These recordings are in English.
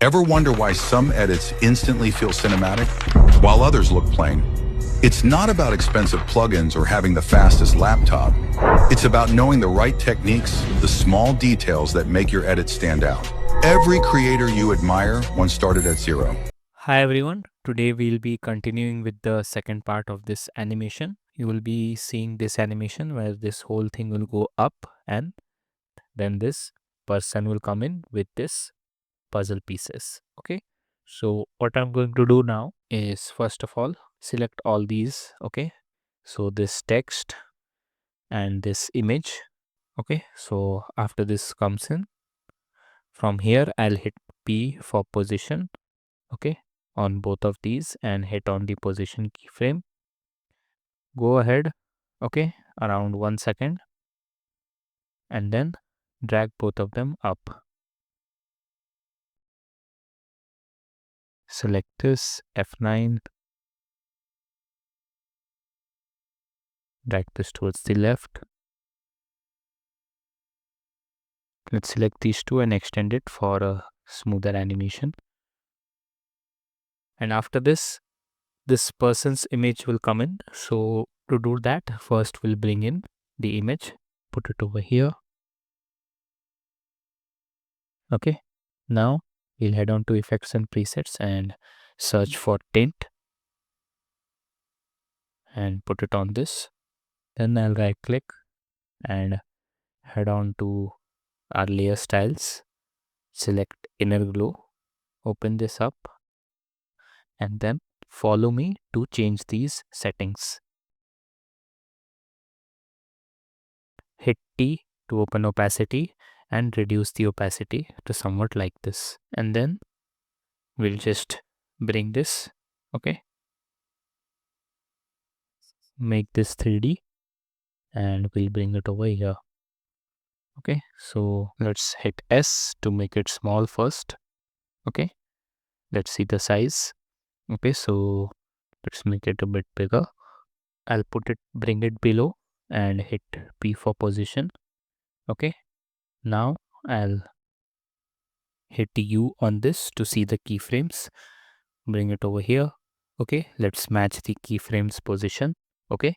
Ever wonder why some edits instantly feel cinematic, while others look plain? It's not about expensive plugins or having the fastest laptop. It's about knowing the right techniques, the small details that make your edit stand out. Every creator you admire once started at zero. Hi everyone, today we'll be continuing with the second part of this animation. You will be seeing this animation where this whole thing will go up and then this person will come in with this puzzle pieces. Okay, so what I'm going to do now is first of all select all these. Okay, so this text and this image. Okay, so after this comes in, from here I'll hit P for position. Okay, on both of these and hit on the position keyframe. Go ahead, okay, around 1 second, and then drag both of them up. Select this F9, drag this towards the left. Let's select these two and extend it for a smoother animation. And after this person's image will come in. So to do that, first we'll bring in the image, put it over here. Okay, now we'll head on to effects and presets and search for tint and put it on this. Then I'll right click and head on to our layer styles, select inner glow, open this up, and then follow me to change these settings. Hit T to open opacity and reduce the opacity to somewhat like this. And then we'll just bring this, okay, make this 3D and we'll bring it over here. Okay, so let's hit S to make it small first. Okay, let's see the size. Okay, so let's make it a bit bigger. I'll bring it below and hit P for position. Okay, now I'll hit U on this to see the keyframes. Bring it over here. Okay, let's match the keyframes position. Okay,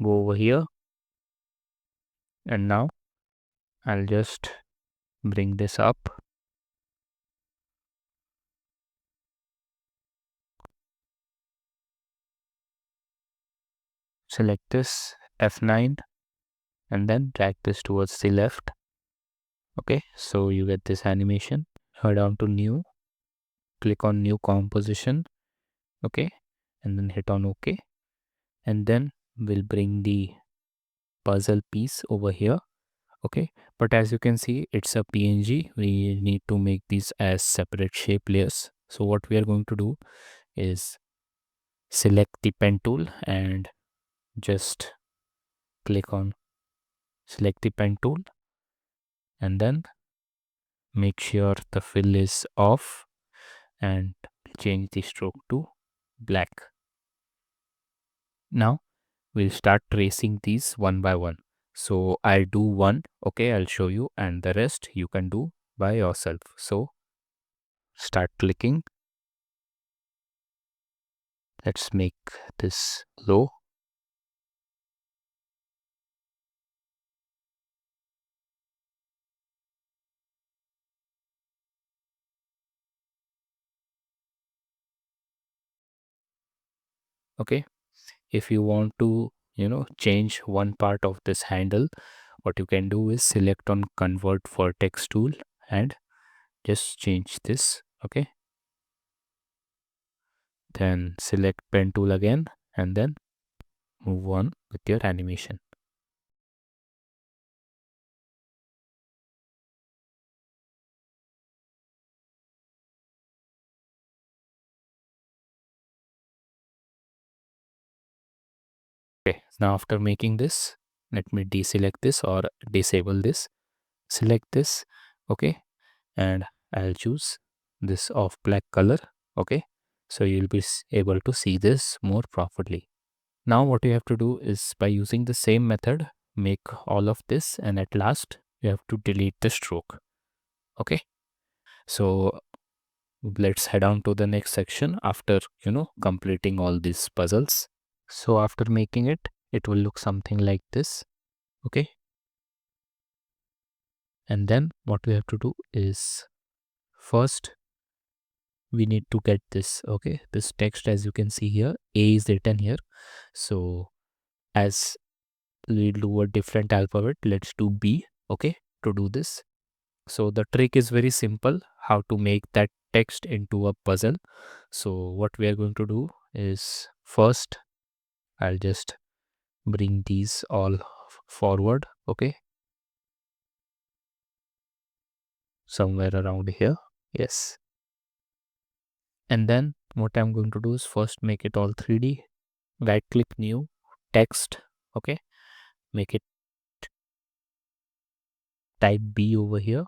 go over here, and now I'll just bring this up. Select this F9 and then drag this towards the left. Okay, so you get this animation. Head down to new, click on new composition. Okay, and then hit on OK, and then we'll bring the puzzle piece over here. Okay, but as you can see, it's a PNG. We need to make these as separate shape layers. So what we are going to do is select the pen tool and just click on select the pen tool, and then make sure the fill is off and change the stroke to black. Now we'll start tracing these one by one. So I'll do one, okay, I'll show you, and the rest you can do by yourself. So start clicking. Let's make this low. Okay, if you want to change one part of this handle, what you can do is select on convert vertex tool and just change this. Okay, then select pen tool again and then move on with your animation. Okay, now after making this, let me deselect this or disable this. Select this, okay, and I'll choose this off black color. Okay, so you'll be able to see this more properly. Now what you have to do is, by using the same method, make all of this, and at last you have to delete the stroke. Okay, so let's head on to the next section after completing all these puzzles. So after making it, it will look something like this. Okay, and then what we have to do is, first we need to get this. Okay, this text, as you can see here, A is written here. So as we do a different alphabet, let's do B. Okay, to do this, so the trick is very simple, how to make that text into a puzzle. So what we are going to do is, first I'll just bring these all forward. Okay, somewhere around here. Yes, and then what I'm going to do is first make it all 3D. Right click, new text. Okay, make it, type B over here,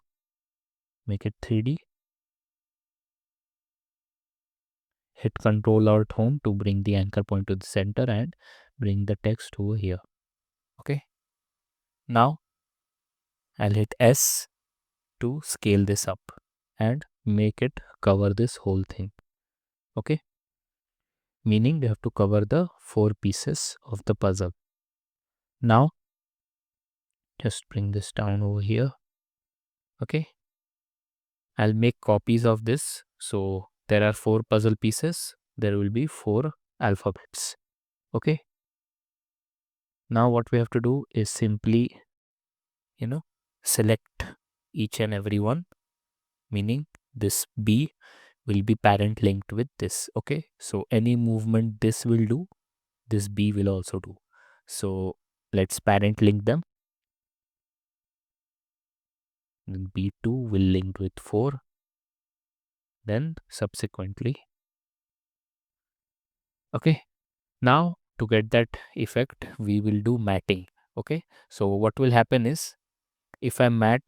make it 3D. Hit Control Alt Home to bring the anchor point to the center and bring the text over here. Okay, now I'll hit S to scale this up and make it cover this whole thing. Okay, meaning we have to cover the 4 pieces of the puzzle. Now just bring this down over here. Okay, I'll make copies of this. So there are 4 puzzle pieces, there will be 4 alphabets. Okay, now what we have to do is simply select each and every one, meaning this B will be parent linked with this. Okay, so any movement this will do, this B will also do. So let's parent link them. Then B2 will link with 4, then subsequently. Okay, now to get that effect, we will do matting. Okay, so what will happen is, if I mat,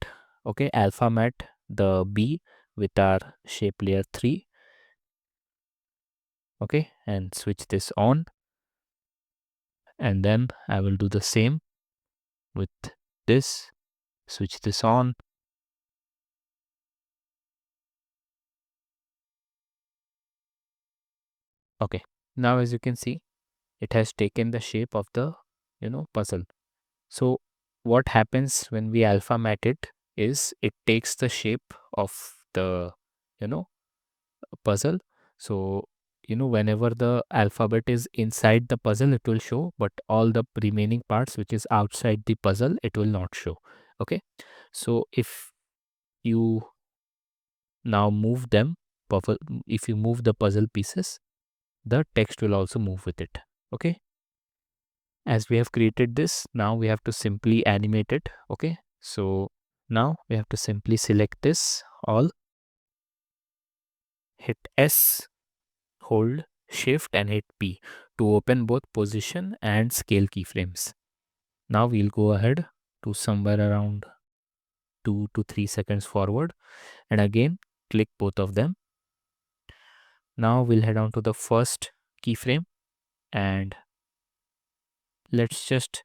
okay, alpha mat the B with our shape layer 3, okay, and switch this on, and then I will do the same with this, switch this on. Okay, now as you can see, it has taken the shape of the puzzle. So what happens when we alpha mat it is, it takes the shape of the you know puzzle. So whenever the alphabet is inside the puzzle, it will show, but all the remaining parts which is outside the puzzle, it will not show. Okay, so if you now move them, if you move the puzzle pieces, the text will also move with it. Okay, as we have created this, now we have to simply animate it. Okay, so now we have to simply select this all, hit S, hold shift and hit P to open both position and scale keyframes. Now we'll go ahead to somewhere around 2 to 3 seconds forward and again click both of them. Now we'll head on to the first keyframe and let's just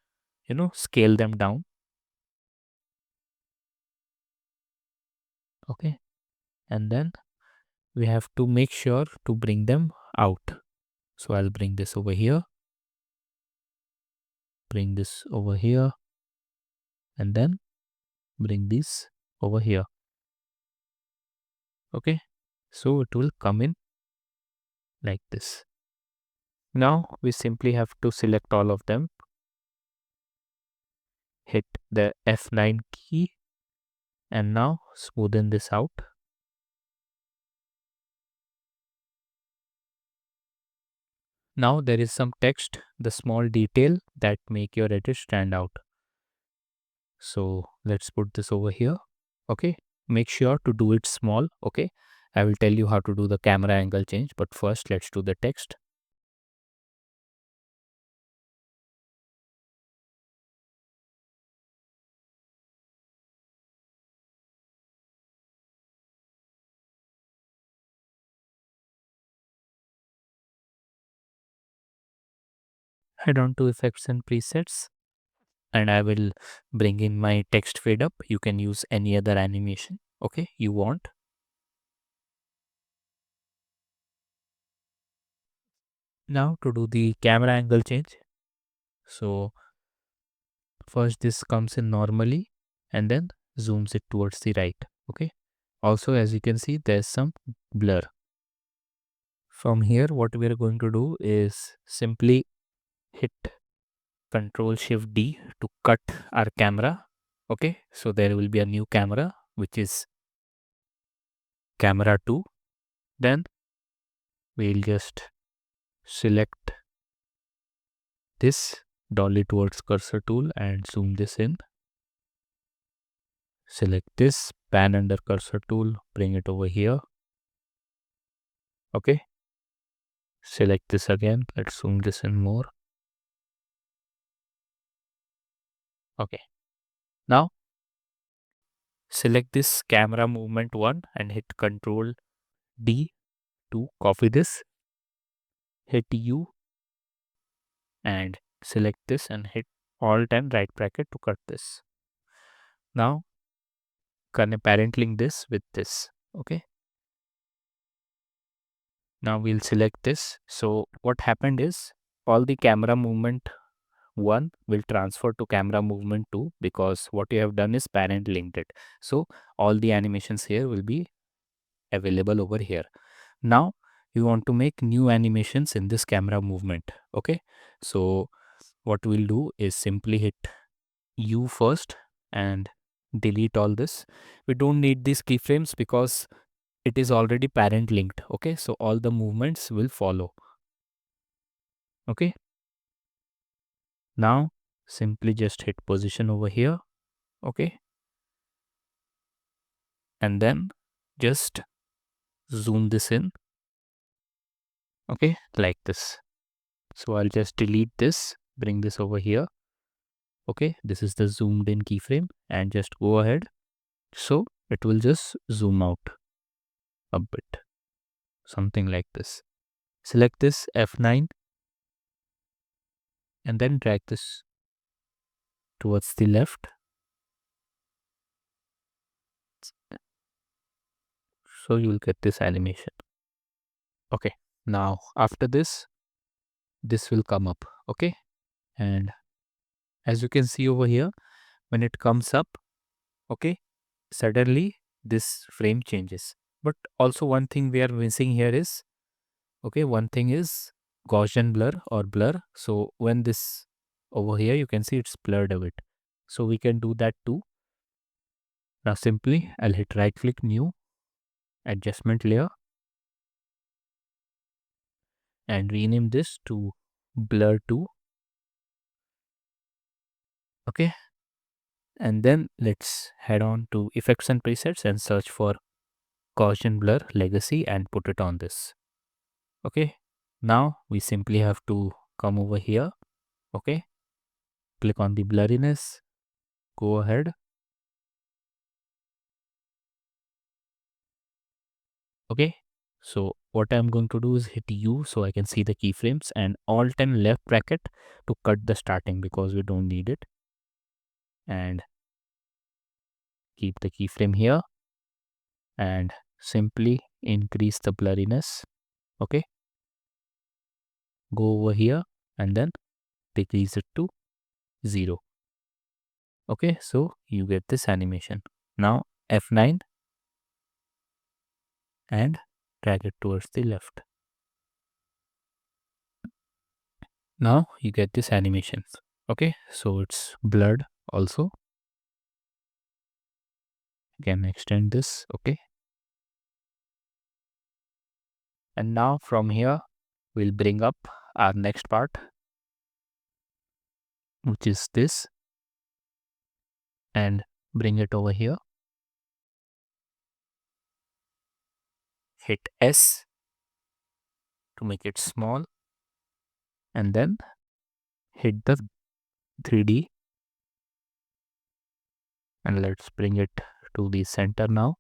scale them down. Okay, and then we have to make sure to bring them out. So I'll bring this over here, bring this over here, and then bring this over here. Okay, so it will come in like this. Now we simply have to select all of them, hit the F9 key, and now smoothen this out. Now there is some text, the small detail that make your edit stand out. So let's put this over here. Okay, make sure to do it small. Okay, I will tell you how to do the camera angle change, but first let's do the text. Head on to effects and presets, and I will bring in my text fade up. You can use any other animation, okay, you want. Now to do the camera angle change, so first this comes in normally and then zooms it towards the right. Okay. Also, as you can see, there's some blur. From here, what we are going to do is simply hit Control Shift D to cut our camera. Okay. So there will be a new camera, which is camera 2. Then we'll just select this, dolly towards cursor tool and zoom this in. Select this, pan under cursor tool, bring it over here. Okay. Select this again. Let's zoom this in more. Okay. Now select this camera movement 1 and hit Control D to copy this. Hit U and select this and hit Alt and right bracket to cut this. Now parent link this with this. Okay. Now we'll select this. So what happened is all the camera movement 1 will transfer to camera movement 2 because what you have done is parent linked it. So all the animations here will be available over here. Now you want to make new animations in this camera movement. Okay. So what we'll do is simply hit U first and delete all this. We don't need these keyframes because it is already parent linked. Okay. So all the movements will follow. Okay. Now simply just hit position over here. Okay. And then just zoom this in. Okay. Like this. So I'll just delete this, bring this over here. Okay. This is the zoomed in keyframe and just go ahead. So it will just zoom out a bit. Something like this. Select this F9 and then drag this towards the left. So you will get this animation. Okay. Now after this will come up. Okay. And as you can see over here, when it comes up, okay, suddenly this frame changes. But also one thing we are missing here is, okay, one thing is Gaussian blur or blur. So when this over here, you can see it's blurred a bit. So we can do that too. Now simply I'll hit right click, new adjustment layer and rename this to blur 2. Okay. And then let's head on to effects and presets and search for Gaussian blur legacy and put it on this. Okay. Now we simply have to come over here. Okay. Click on the blurriness. Go ahead. Okay. So what I'm going to do is hit U so I can see the keyframes and Alt and left bracket to cut the starting because we don't need it. And keep the keyframe here and simply increase the blurriness. Okay. Go over here and then decrease it to 0. Okay. So you get this animation. Now F9 and drag it towards the left. Now you get this animation. Okay. So it's blurred also. You can extend this. Okay. And now from here, we'll bring up our next part, which is this, and bring it over here. Hit S to make it small, and then hit the 3D, and let's bring it to the center now.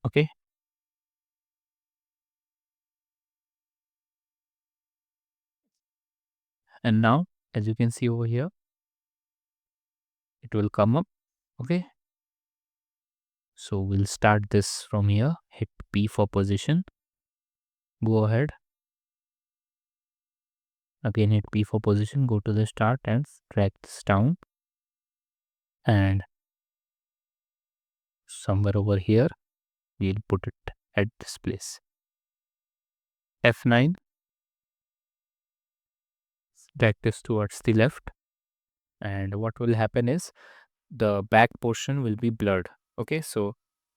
Okay. And now, as you can see over here, it will come up. Okay. So we'll start this from here. Hit P for position. Go ahead. Again hit P for position, go to the start and drag this down. And somewhere over here, we'll put it at this place. F9, drag this towards the left. And what will happen is the back portion will be blurred. Okay, so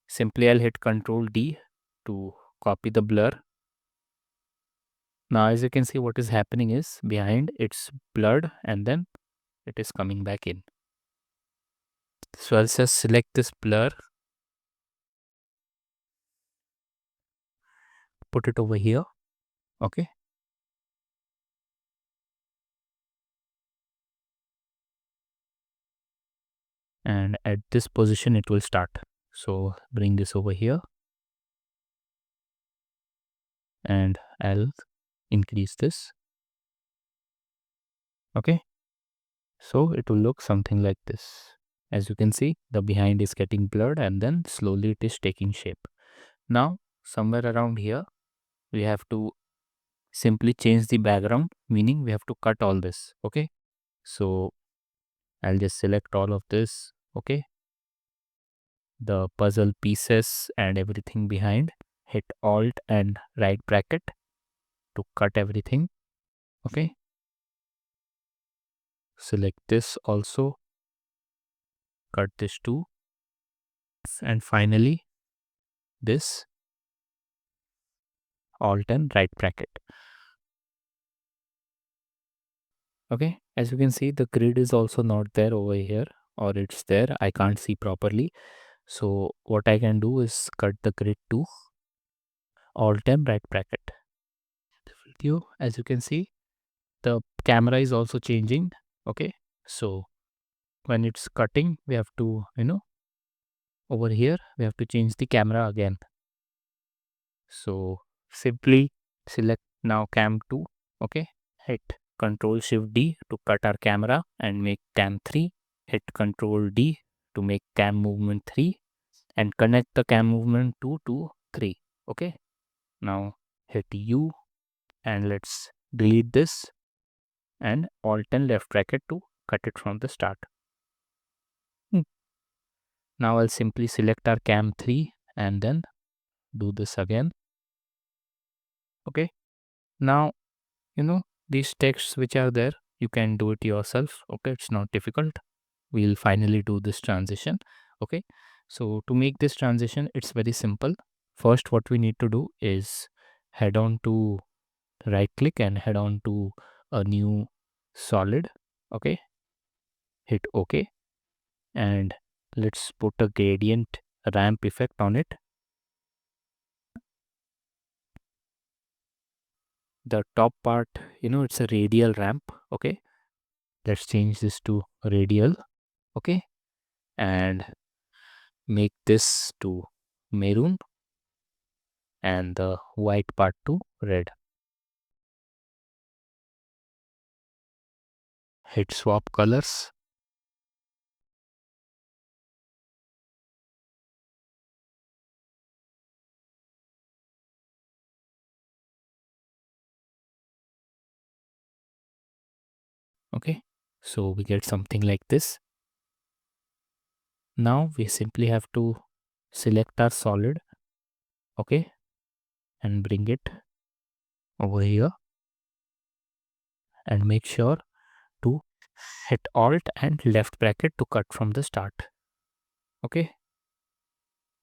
simply I'll hit Ctrl D to copy the blur. Now as you can see, what is happening is behind it's blurred and then it is coming back in. So I'll just select this blur, put it over here. Okay, and at this position it will start. So bring this over here and I'll increase this. Okay, so it will look something like this. As you can see, the behind is getting blurred and then slowly it is taking shape. Now somewhere around here we have to simply change the background, meaning we have to cut all this. Okay, so I'll just select all of this. Okay, the puzzle pieces and everything behind, hit Alt and right bracket to cut everything. Okay, select this also, cut this too, and finally this, Alt and right bracket. Okay, as you can see, the grid is also not there over here, or it's there, I can't see properly. So what I can do is cut the grid to Alt and right bracket. The video, as you can see, the camera is also changing. Okay, so when it's cutting, we have to, over here we have to change the camera again. So simply select now cam 2. Okay, hit Ctrl Shift D to cut our camera and make cam 3. Hit Ctrl D to make cam movement 3 and connect the cam movement 2 to 3. Okay, now hit U and let's delete this and Alt and left bracket to cut it from the start. Now I'll simply select our cam 3 and then do this again. Okay, now these texts which are there, you can do it yourself. Okay, it's not difficult. We'll finally do this transition. Okay, so to make this transition, it's very simple. First, what we need to do is head on to right click and head on to a new solid. Okay, hit OK and let's put a gradient ramp effect on it. The top part, it's a radial ramp. Okay, let's change this to radial. Okay, and make this to maroon and the white part to red. Hit swap colors. Okay, so we get something like this. Now we simply have to select our solid. Okay, and bring it over here and make sure to hit Alt and left bracket to cut from the start. Okay,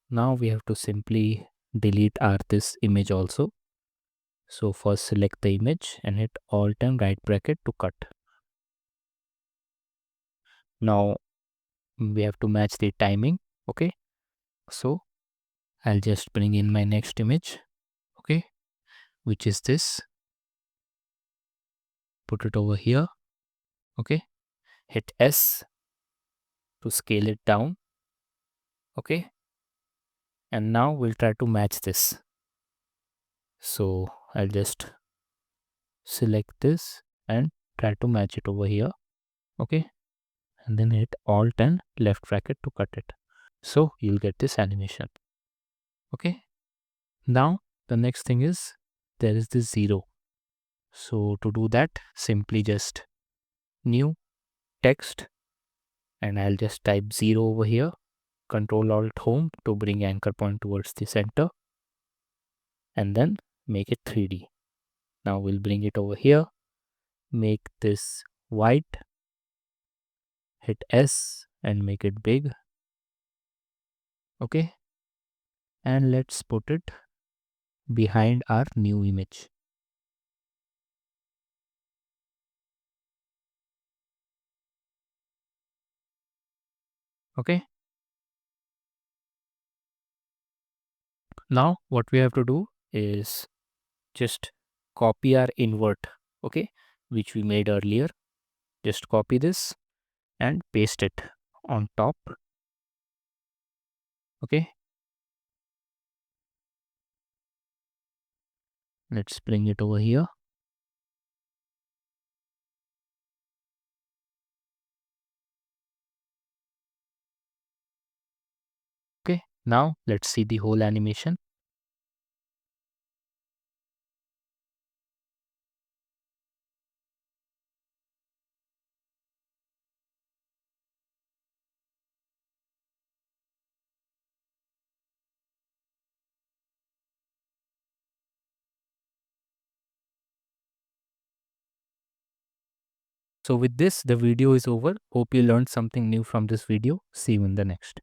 now we have to simply delete this image also. So first select the image and hit Alt and right bracket to cut. Now we have to match the timing. Okay, so I'll just bring in my next image. Okay, which is this. Put it over here. Okay, hit S to scale it down. Okay, and now we'll try to match this. So I'll just select this and try to match it over here. Okay, and then hit Alt and left bracket to cut it. So you'll get this animation. Okay, now the next thing is there is this 0. So to do that, simply just new text, and I'll just type 0 over here. Control Alt Home to bring anchor point towards the center, and then make it 3D. Now we'll bring it over here, make this white, hit S and make it big. Okay, and let's put it behind our new image. Okay, now what we have to do is just copy our invert, okay, which we made earlier. Just copy this and paste it on top. Okay, let's bring it over here. Okay, now let's see the whole animation. So with this, the video is over. Hope you learned something new from this video. See you in the next.